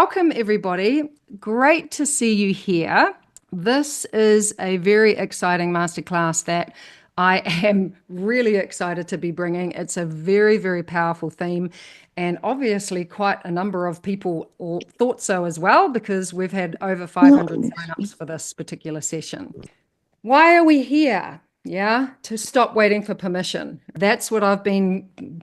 welcome everybody. Great to see you here. This is a very exciting masterclass that I am really excited to be bringing. It's a very, very powerful theme, and obviously quite a number of people all thought so as well, because we've had over 500 signups for this particular session. Why are we here? Yeah, to stop waiting for permission. That's what I've been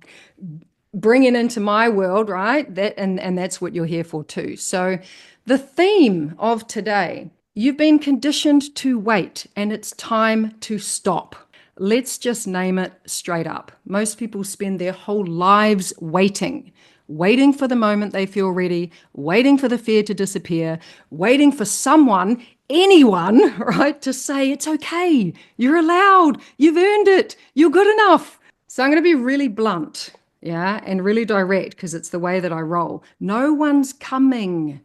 bringing into my world, right? And that's what you're here for too. So the theme of today, you've been conditioned to wait, and it's time to stop. Let's just name it straight up. Most people spend their whole lives waiting for the moment they feel ready, waiting for the fear to disappear, waiting for someone, anyone, right, to say, it's okay, you're allowed, you've earned it, you're good enough. So I'm going to be really blunt, yeah, and really direct, because it's the way that I roll. No one's coming,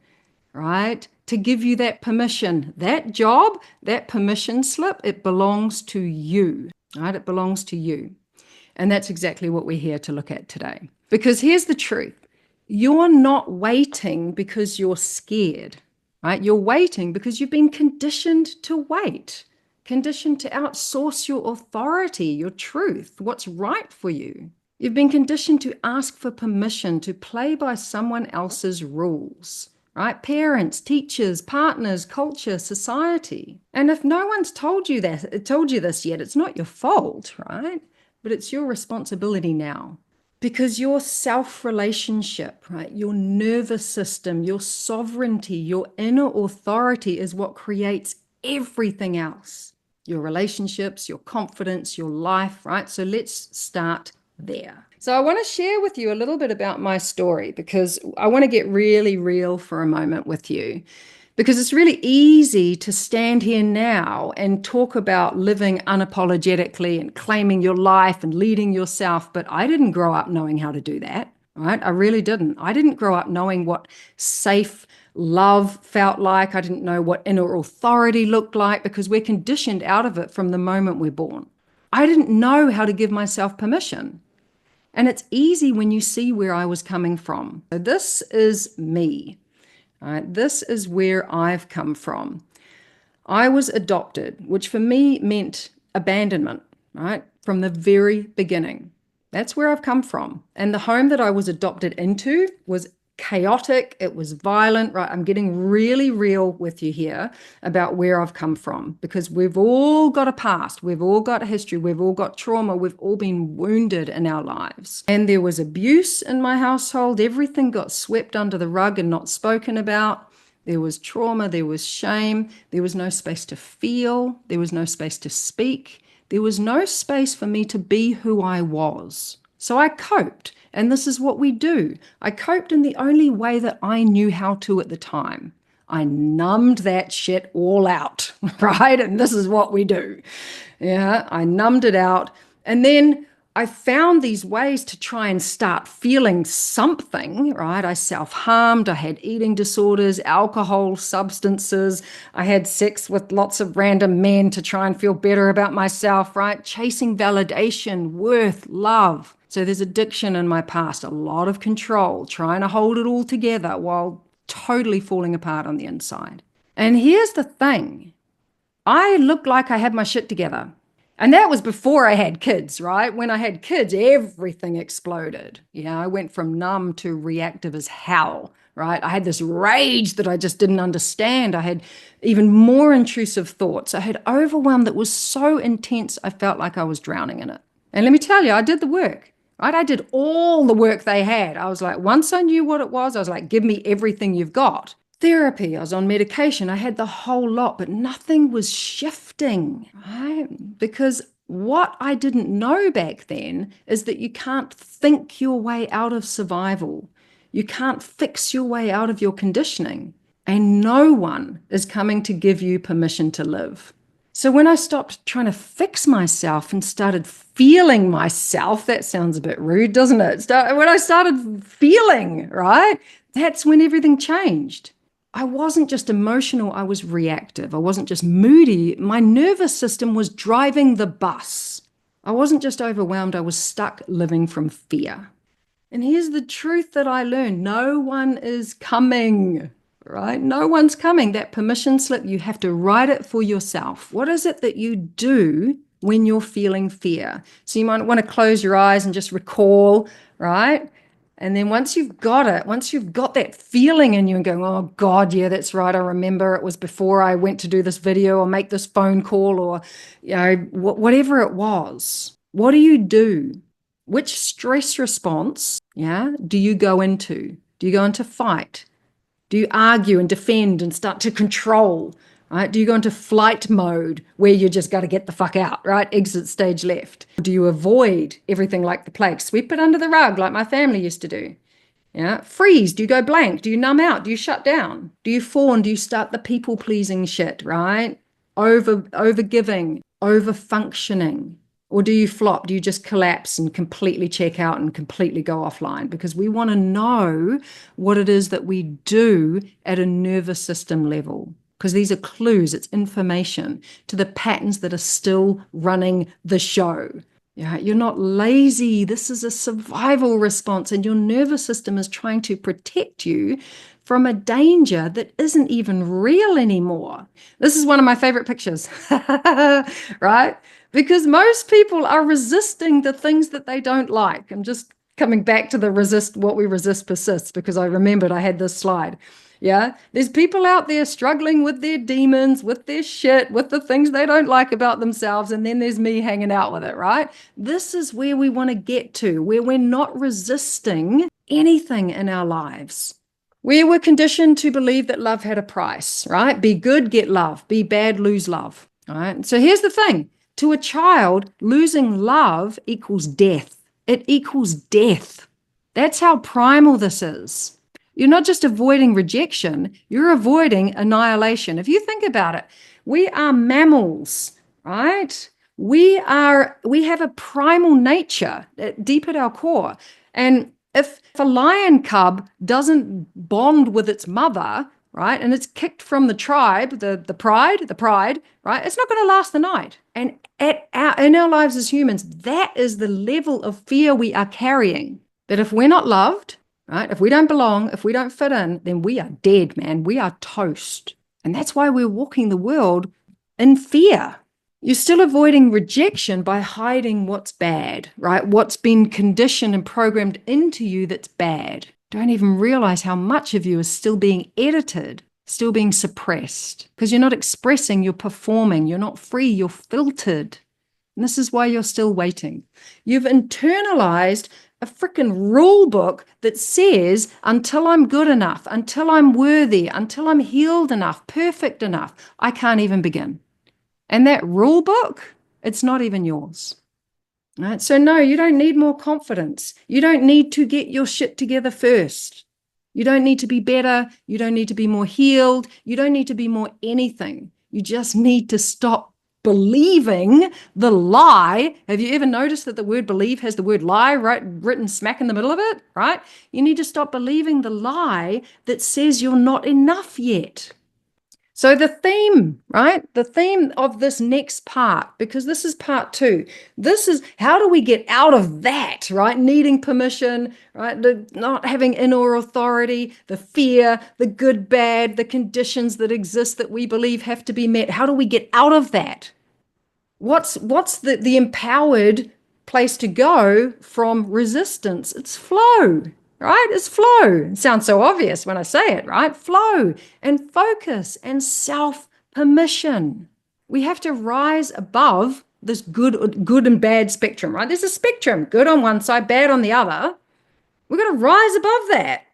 right, to give you that permission. That job, that permission slip, it belongs to you, right? It belongs to you. And that's exactly what we're here to look at today. Because here's the truth. You're not waiting because you're scared, right? You're waiting because you've been conditioned to wait, conditioned to outsource your authority, your truth, what's right for you. You've been conditioned to ask for permission to play by someone else's rules, right? Parents, teachers, partners, culture, society. And if no one's told you this yet, it's not your fault, right? But it's your responsibility now. Because your self-relationship, right, your nervous system, your sovereignty, your inner authority is what creates everything else. Your relationships, your confidence, your life, right? So let's start there. So I want to share with you a little bit about my story, because I want to get really real for a moment with you. Because it's really easy to stand here now and talk about living unapologetically and claiming your life and leading yourself. But I didn't grow up knowing how to do that, right? I really didn't. I didn't grow up knowing what safe love felt like. I didn't know what inner authority looked like, because we're conditioned out of it from the moment we're born. I didn't know how to give myself permission. And it's easy when you see where I was coming from. So this is me. All right, this is where I've come from. I was adopted, which for me meant abandonment, right? From the very beginning. That's where I've come from. And the home that I was adopted into was chaotic. It was violent, right? I'm getting really real with you here about where I've come from, because we've all got a past. We've all got a history. We've all got trauma. We've all been wounded in our lives. And there was abuse in my household. Everything got swept under the rug and not spoken about. There was trauma. There was shame. There was no space to feel. There was no space to speak. There was no space for me to be who I was. So I coped. And this is what we do. I coped in the only way that I knew how to at the time. I numbed that shit all out, right? And this is what we do. Yeah, I numbed it out. And then I found these ways to try and start feeling something, right? I self-harmed. I had eating disorders, alcohol, substances. I had sex with lots of random men to try and feel better about myself, right? Chasing validation, worth, love. So there's addiction in my past, a lot of control, trying to hold it all together while totally falling apart on the inside. And here's the thing. I looked like I had my shit together. And that was before I had kids, right? When I had kids, everything exploded. I went from numb to reactive as hell, right? I had this rage that I just didn't understand. I had even more intrusive thoughts. I had overwhelm that was so intense, I felt like I was drowning in it. And let me tell you, I did the work. Right? I did all the work they had. I was like, once I knew what it was, I was like, give me everything you've got. Therapy, I was on medication. I had the whole lot, but nothing was shifting, right? Because what I didn't know back then is that you can't think your way out of survival. You can't fix your way out of your conditioning. And no one is coming to give you permission to live. So when I stopped trying to fix myself and started feeling myself, that sounds a bit rude, doesn't it? When I started feeling, right, that's when everything changed. I wasn't just emotional, I was reactive. I wasn't just moody. My nervous system was driving the bus. I wasn't just overwhelmed, I was stuck living from fear. And here's the truth that I learned. No one is coming, right? No one's coming. That permission slip, you have to write it for yourself. What is it that you do when you're feeling fear? So you might want to close your eyes and just recall, right? And then once you've got it, once you've got that feeling in you and going, oh God, yeah, that's right. I remember it was before I went to do this video or make this phone call or, whatever it was. What do? Which stress response, yeah, do you go into? Do you go into fight? Do you argue and defend and start to control, right? Do you go into flight mode where you just got to get the fuck out, right? Exit stage left. Do you avoid everything like the plague? Sweep it under the rug like my family used to do. Yeah. Freeze. Do you go blank? Do you numb out? Do you shut down? Do you fawn? Do you start the people pleasing shit, right? Over giving, over functioning. Or do you flop? Do you just collapse and completely check out and completely go offline? Because we want to know what it is that we do at a nervous system level. Because these are clues, it's information to the patterns that are still running the show. Yeah, you're not lazy. This is a survival response, and your nervous system is trying to protect you from a danger that isn't even real anymore. This is one of my favorite pictures, right? Because most people are resisting the things that they don't like. I'm just coming back to the what we resist persists, because I remembered I had this slide. Yeah, there's people out there struggling with their demons, with their shit, with the things they don't like about themselves. And then there's me hanging out with it, right? This is where we want to get to, where we're not resisting anything in our lives. We were conditioned to believe that love had a price, right? Be good, get love. Be bad, lose love. All right. So here's the thing. To a child, losing love equals death. It equals death. That's how primal this is. You're not just avoiding rejection, you're avoiding annihilation. If you think about it, we are mammals, right? We have a primal nature deep at our core. And if a lion cub doesn't bond with its mother, right, and it's kicked from the tribe, the pride, right, it's not going to last the night. And in our lives as humans, that is the level of fear we are carrying. That if we're not loved, right, if we don't belong, if we don't fit in, then we are dead, man. We are toast. And that's why we're walking the world in fear. You're still avoiding rejection by hiding what's bad, right? What's been conditioned and programmed into you that's bad. Don't even realize how much of you is still being edited, still being suppressed, because you're not expressing, you're performing, you're not free, you're filtered. And this is why you're still waiting. You've internalized a freaking rule book that says, until I'm good enough, until I'm worthy, until I'm healed enough, perfect enough, I can't even begin. And that rule book, it's not even yours. Right? So no, you don't need more confidence. You don't need to get your shit together first. You don't need to be better. You don't need to be more healed. You don't need to be more anything. You just need to stop believing the lie. Have you ever noticed that the word believe has the word lie written smack in the middle of it, right? You need to stop believing the lie that says you're not enough yet. So the theme, right? The theme of this next part, because this is part 2, this is how do we get out of that, right? Needing permission, right? The not having inner authority, the fear, the good, bad, the conditions that exist that we believe have to be met. How do we get out of that? What's the empowered place to go from resistance? It's flow. Right? It's flow. It sounds so obvious when I say it, right? Flow and focus and self-permission. We have to rise above this good and bad spectrum, right? There's a spectrum, good on one side, bad on the other. We've got to rise above that.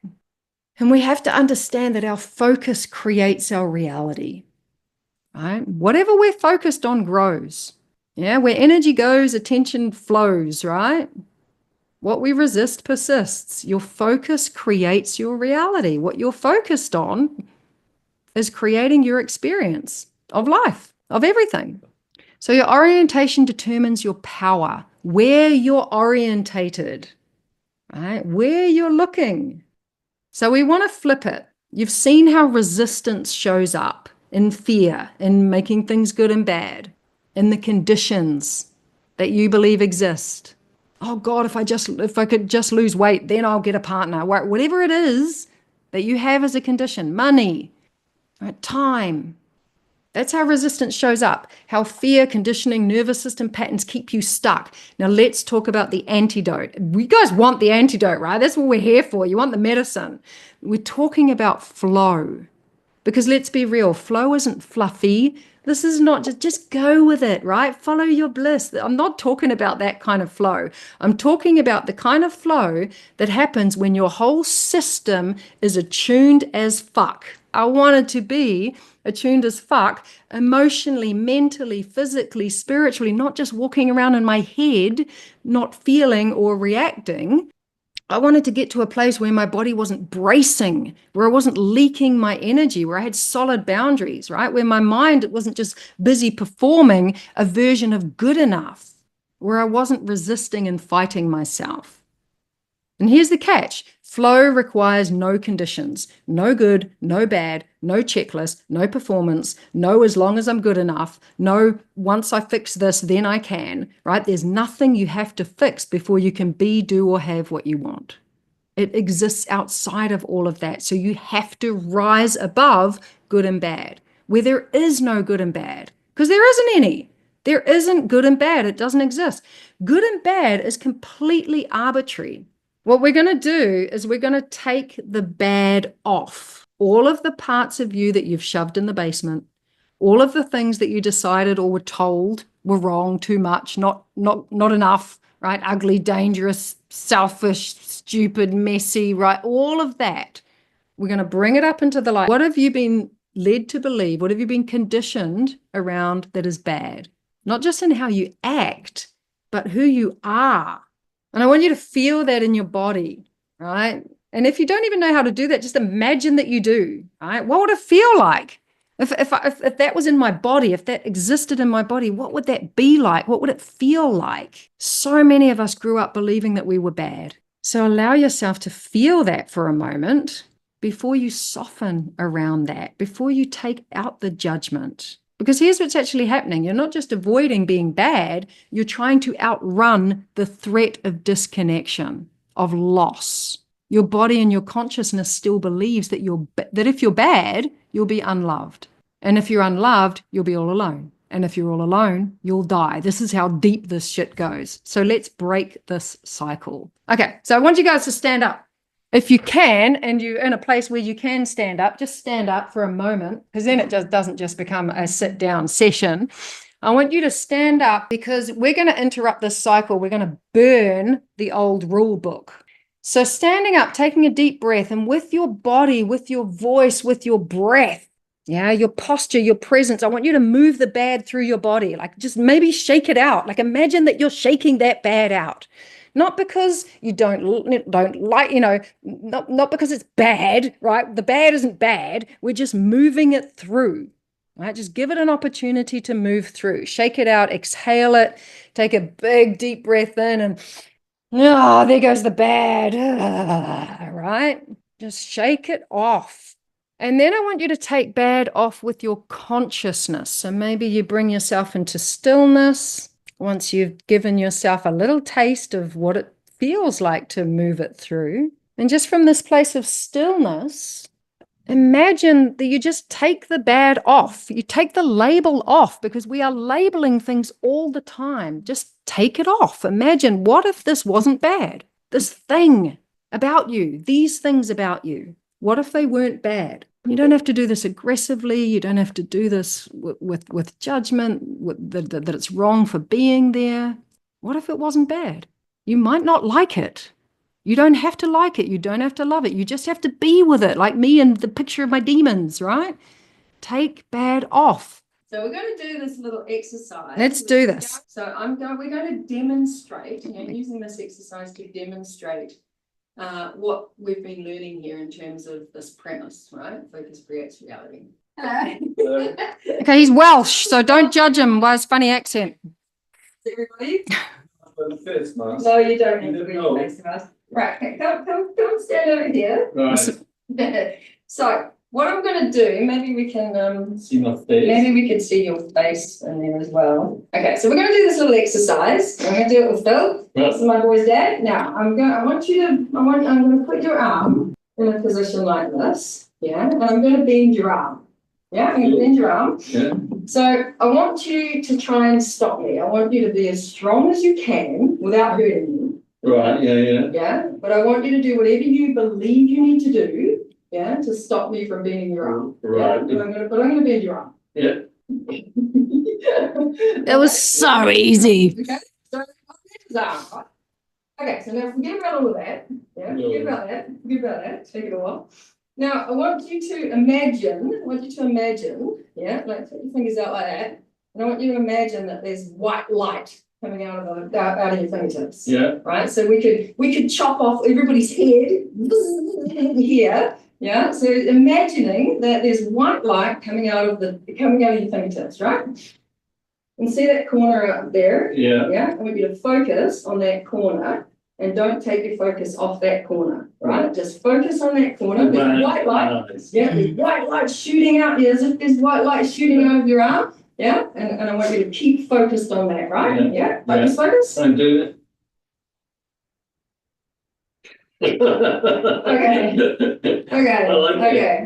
And we have to understand that our focus creates our reality, right? Whatever we're focused on grows. Yeah, where energy goes, attention flows, right? What we resist persists. Your focus creates your reality. What you're focused on is creating your experience of life, of everything. So your orientation determines your power, where you're orientated, right? Where you're looking. So we want to flip it. You've seen how resistance shows up in fear, in making things good and bad, in the conditions that you believe exist. Oh God, if I could just lose weight, then I'll get a partner. Whatever it is that you have as a condition, money, right, time. That's how resistance shows up, how fear, conditioning, nervous system patterns keep you stuck. Now, let's talk about the antidote. You guys want the antidote, right? That's what we're here for. You want the medicine. We're talking about flow. Because let's be real, flow isn't fluffy. This is not just go with it, right? Follow your bliss. I'm not talking about that kind of flow. I'm talking about the kind of flow that happens when your whole system is attuned as fuck. I wanted to be attuned as fuck, emotionally, mentally, physically, spiritually, not just walking around in my head, not feeling or reacting. I wanted to get to a place where my body wasn't bracing, where I wasn't leaking my energy, where I had solid boundaries, right? Where my mind wasn't just busy performing a version of good enough, where I wasn't resisting and fighting myself. And here's the catch. Flow requires no conditions, no good, no bad, no checklist, no performance, no as long as I'm good enough, no once I fix this, then I can, right? There's nothing you have to fix before you can be, do, or have what you want. It exists outside of all of that. So you have to rise above good and bad, where there is no good and bad, because there isn't any. There isn't good and bad. It doesn't exist. Good and bad is completely arbitrary. What we're going to do is we're going to take the bad off. All of the parts of you that you've shoved in the basement, all of the things that you decided or were told were wrong, too much, not enough, right? Ugly, dangerous, selfish, stupid, messy, right? All of that. We're going to bring it up into the light. What have you been led to believe? What have you been conditioned around that is bad? Not just in how you act, but who you are. And I want you to feel that in your body, right? And if you don't even know how to do that, just imagine that you do, right? What would it feel like? If that was in my body, if that existed in my body, what would that be like? What would it feel like? So many of us grew up believing that we were bad. So allow yourself to feel that for a moment before you soften around that, before you take out the judgment. Because here's what's actually happening. You're not just avoiding being bad, you're trying to outrun the threat of disconnection, of loss. Your body and your consciousness still believes that if you're bad, you'll be unloved. And if you're unloved, you'll be all alone. And if you're all alone, you'll die. This is how deep this shit goes. So let's break this cycle. Okay, so I want you guys to stand up. If you can, and you're in a place where you can stand up, just stand up for a moment, because then it just doesn't just become a sit-down session. I want you to stand up because we're going to interrupt this cycle. We're going to burn the old rule book. So standing up, taking a deep breath, and with your body, with your voice, with your breath, yeah, your posture, your presence, I want you to move the bad through your body. Like just maybe shake it out. Like imagine that you're shaking that bad out. Not because you don't like, not because it's bad, right? The bad isn't bad. We're just moving it through, right? Just give it an opportunity to move through. Shake it out, exhale it, take a big deep breath in and, oh, there goes the bad, right? Just shake it off. And then I want you to take bad off with your consciousness. So maybe you bring yourself into stillness. Once you've given yourself a little taste of what it feels like to move it through. And just from this place of stillness, imagine that you just take the bad off. You take the label off because we are labeling things all the time. Just take it off. Imagine, what if this wasn't bad? This thing about you, these things about you, what if they weren't bad? You don't have to do this aggressively. You don't have to do this with judgment, that it's wrong for being there. What if it wasn't bad? You might not like it. You don't have to like it. You don't have to love it. You just have to be with it, like me and the picture of my demons, right? Take bad off. So we're going to do this little exercise. Let's do this. So we're going to demonstrate, using this exercise to demonstrate what we've been learning here in terms of this premise, right? Focus creates reality. Hello. Okay, he's Welsh, so don't judge him by his funny accent. Everybody? No, you don't need to be face to us. Right, come stand over here. Right. So what I'm going to do, maybe we can see my face. Maybe we could see your face in there as well. Okay, so we're going to do this little exercise. I'm going to do it with Phil. Right. This is my boy's dad. Now I'm going to put your arm in a position like this. Yeah, and I'm going to bend your arm. Yeah, I'm going to bend your arm. Yeah. So I want you to try and stop me. I want you to be as strong as you can without hurting me. Right, yeah. Yeah, but I want you to do whatever you believe you need to do, yeah, to stop me from bending your arm. Right. Yeah? But I'm gonna bend your arm. Yeah. That was so easy. Okay, so I'll bend his arm, right? Okay, so now forget about all of that. Yeah, forget about that. Take it all off. Now I want you to imagine, yeah, like put your fingers out like that. And I want you to imagine that there's white light coming out of your fingertips. Yeah. Right. So we could chop off everybody's head here. Yeah. So imagining that there's white light coming out of your fingertips, right? And see that corner up there? Yeah. Yeah. I want you to focus on that corner and don't take your focus off that corner. Right? Just focus on that corner. There's white light. Yeah, there's white light shooting out here as if there's white light shooting out of your arm. Yeah, and I want you to keep focused on that, right? Yeah, focus. I'm doing it. Okay.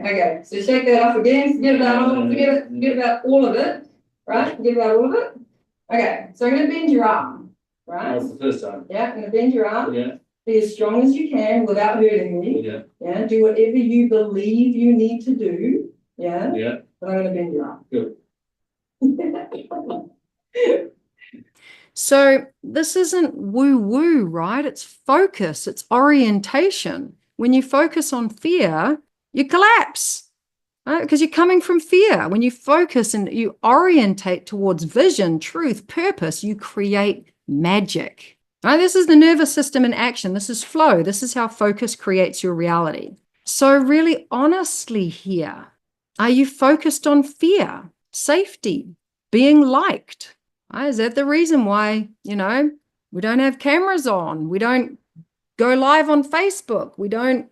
Okay. So shake that off again. Forget about all of it. Right? Forget about all of it. Okay. So I'm going to bend your arm. Right? That's the first time. Yeah, I'm going to bend your arm. Yeah. Be as strong as you can without hurting me. Yeah. Yeah. Do whatever you believe you need to do. Yeah. Yeah. But I'm going to bend your arm. Good. So this isn't woo-woo, right? It's focus, it's orientation. When you focus on fear, you collapse, right? Because you're coming from fear. When you focus and you orientate towards vision, truth, purpose, you create magic. Right? This is the nervous system in action. This is flow. This is how focus creates your reality. So really honestly here, are you focused on fear, safety, being liked? Is that the reason why, we don't have cameras on? We don't go live on Facebook. We don't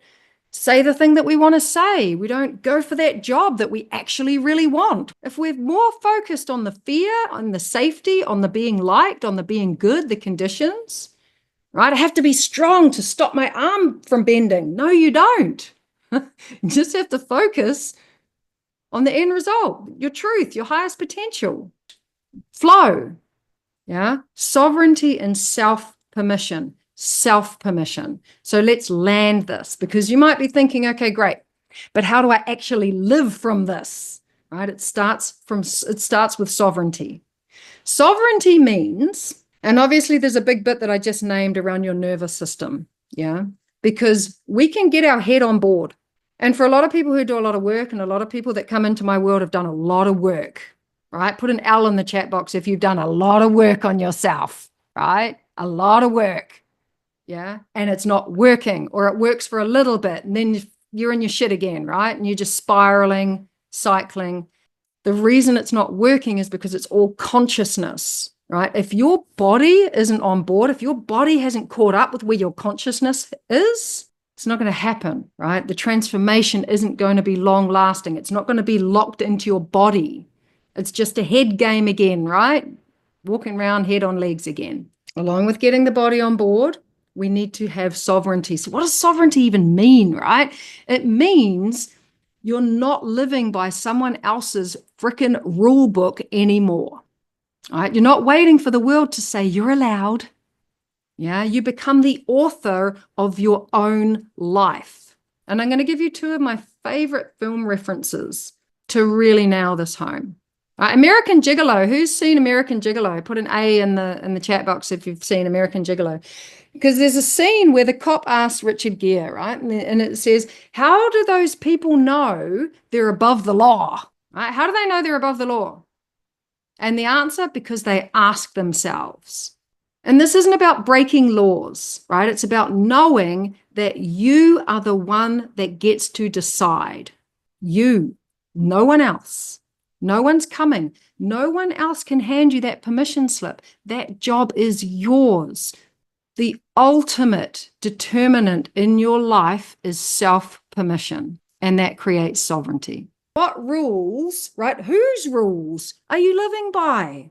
say the thing that we want to say. We don't go for that job that we actually really want. If we're more focused on the fear, on the safety, on the being liked, on the being good, the conditions, right? I have to be strong to stop my arm from bending. No, you don't. You just have to focus on the end result, your truth, your highest potential. Flow, yeah, sovereignty and self-permission. So let's land this, because you might be thinking, okay, great, but how do I actually live from this? Right? It starts with sovereignty. Sovereignty means, and obviously there's a big bit that I just named around your nervous system, yeah, because we can get our head on board. And for a lot of people who do a lot of work, and a lot of people that come into my world have done a lot of work. Right? Put an L in the chat box if you've done a lot of work on yourself, right? A lot of work. Yeah. And it's not working, or it works for a little bit and then you're in your shit again, right? And you're just spiraling, cycling. The reason it's not working is because it's all consciousness, right? If your body isn't on board, if your body hasn't caught up with where your consciousness is, it's not going to happen, right? The transformation isn't going to be long lasting. It's not going to be locked into your body. It's just a head game again, right? Walking around head on legs again. Along with getting the body on board, we need to have sovereignty. So what does sovereignty even mean, right? It means you're not living by someone else's freaking rule book anymore. All right? You're not waiting for the world to say you're allowed. Yeah, you become the author of your own life. And I'm going to give you two of my favorite film references to really nail this home. American Gigolo. Who's seen American Gigolo? Put an A in the chat box if you've seen American Gigolo. Because there's a scene where the cop asks Richard Gere, right? And it says, how do those people know they're above the law? Right? How do they know they're above the law? And the answer, because they ask themselves. And this isn't about breaking laws, right? It's about knowing that you are the one that gets to decide. You, no one else. No one's coming. No one else can hand you that permission slip. That job is yours. The ultimate determinant in your life is self-permission. And that creates sovereignty. What rules, right? Whose rules are you living by?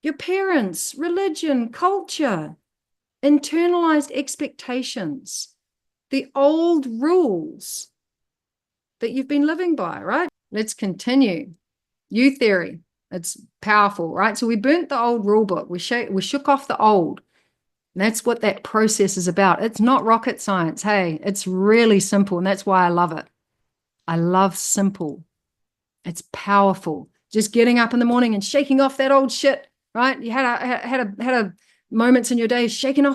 Your parents, religion, culture, internalized expectations, the old rules that you've been living by, right? Let's continue. You theory. It's powerful, right? So we burnt the old rule book. We shook off the old. And that's what that process is about. It's not rocket science. Hey, it's really simple. And that's why I love it. I love simple. It's powerful. Just getting up in the morning and shaking off that old shit, right? You had a moments in your day shake it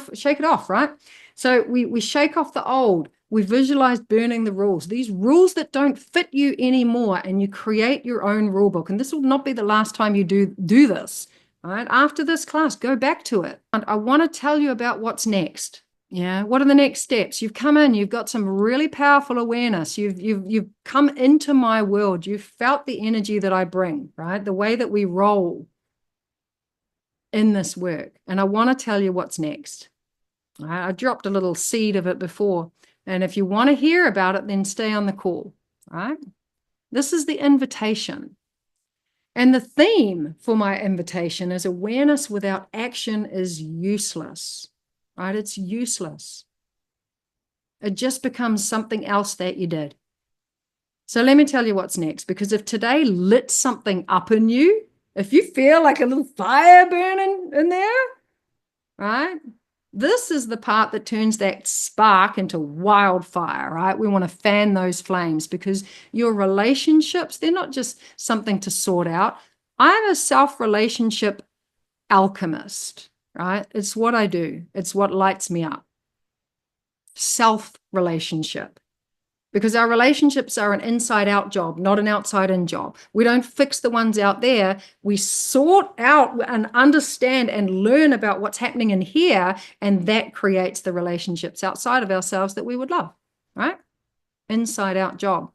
off, right? So we shake off the old. We visualize burning the rules, these rules that don't fit you anymore, and you create your own rule book. And this will not be the last time you do this, right? After this class, go back to it. And I want to tell you about what's next. Yeah, what are the next steps? You've come in, you've got some really powerful awareness. You've come into my world. You've felt the energy that I bring, right? The way that we roll in this work. And I want to tell you what's next. I dropped a little seed of it before. And if you want to hear about it, then stay on the call, right? This is the invitation. And the theme for my invitation is awareness without action is useless, right? It's useless. It just becomes something else that you did. So let me tell you what's next, because if today lit something up in you, if you feel like a little fire burning in there, right? This is the part that turns that spark into wildfire, right? We want to fan those flames, because your relationships, they're not just something to sort out. I'm a self-relationship alchemist, right? It's what I do. It's what lights me up. Self-relationship. Because our relationships are an inside-out job, not an outside-in job. We don't fix the ones out there. We sort out and understand and learn about what's happening in here, and that creates the relationships outside of ourselves that we would love, right? Inside-out job.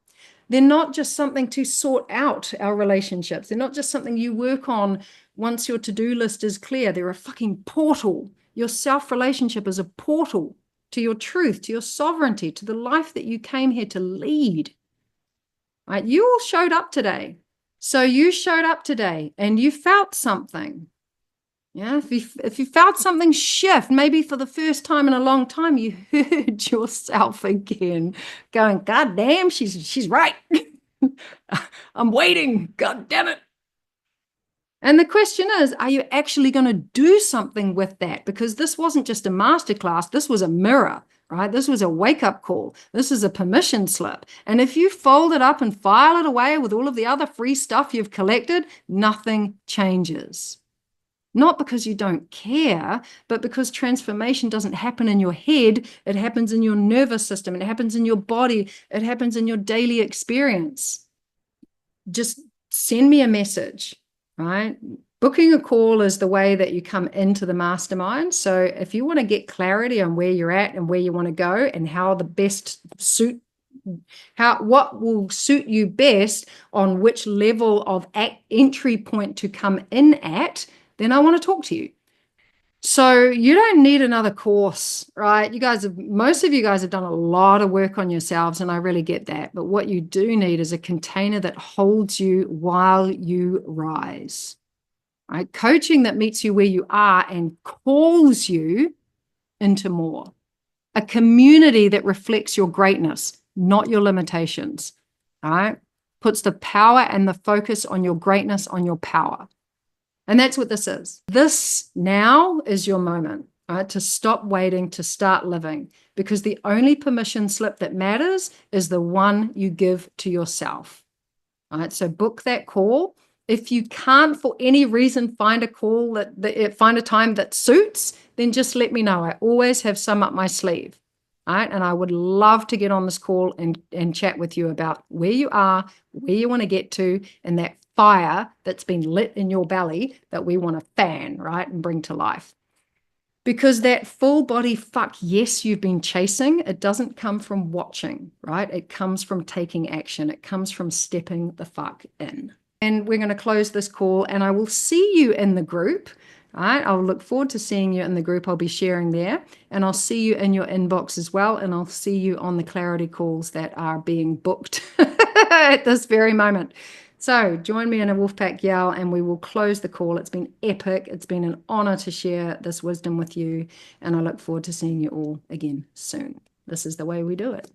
They're not just something to sort out our relationships. They're not just something you work on once your to-do list is clear. They're a fucking portal. Your self-relationship is a portal to your truth, to your sovereignty, to the life that you came here to lead. Right? You all showed up today. So you showed up today and you felt something. Yeah, if you felt something shift, maybe for the first time in a long time, you heard yourself again going, God damn, she's right. I'm waiting. God damn it. And the question is, are you actually going to do something with that? Because this wasn't just a masterclass. This was a mirror, right? This was a wake-up call. This is a permission slip. And if you fold it up and file it away with all of the other free stuff you've collected, nothing changes. Not because you don't care, but because transformation doesn't happen in your head. It happens in your nervous system. It happens in your body. It happens in your daily experience. Just send me a message. Right? Booking a call is the way that you come into the mastermind. So if you want to get clarity on where you're at and where you want to go and how the best suit, what will suit you best on which level of entry point to come in at, then I want to talk to you. So you don't need another course, right? Most of you guys have done a lot of work on yourselves, and I really get that. But what you do need is a container that holds you while you rise, right? Coaching that meets you where you are and calls you into more. A community that reflects your greatness, not your limitations, all right? Puts the power and the focus on your greatness, on your power. And that's what this is. This now is your moment, right? To stop waiting, to start living, because the only permission slip that matters is the one you give to yourself. All right. So book that call. If you can't, for any reason, find a call find a time that suits, then just let me know. I always have some up my sleeve. All right. And I would love to get on this call and chat with you about where you are, where you want to get to, and that fire that's been lit in your belly that we want to fan, right, and bring to life. Because that full body fuck yes you've been chasing, it doesn't come from watching, right? It comes from taking action. It comes from stepping the fuck in. And we're going to close this call, and I will see you in the group. All right, I'll look forward to seeing you in the group I'll be sharing there, and I'll see you in your inbox as well, and I'll see you on the clarity calls that are being booked at this very moment. So join me in a Wolfpack yell, and we will close the call. It's been epic. It's been an honor to share this wisdom with you, and I look forward to seeing you all again soon. This is the way we do it.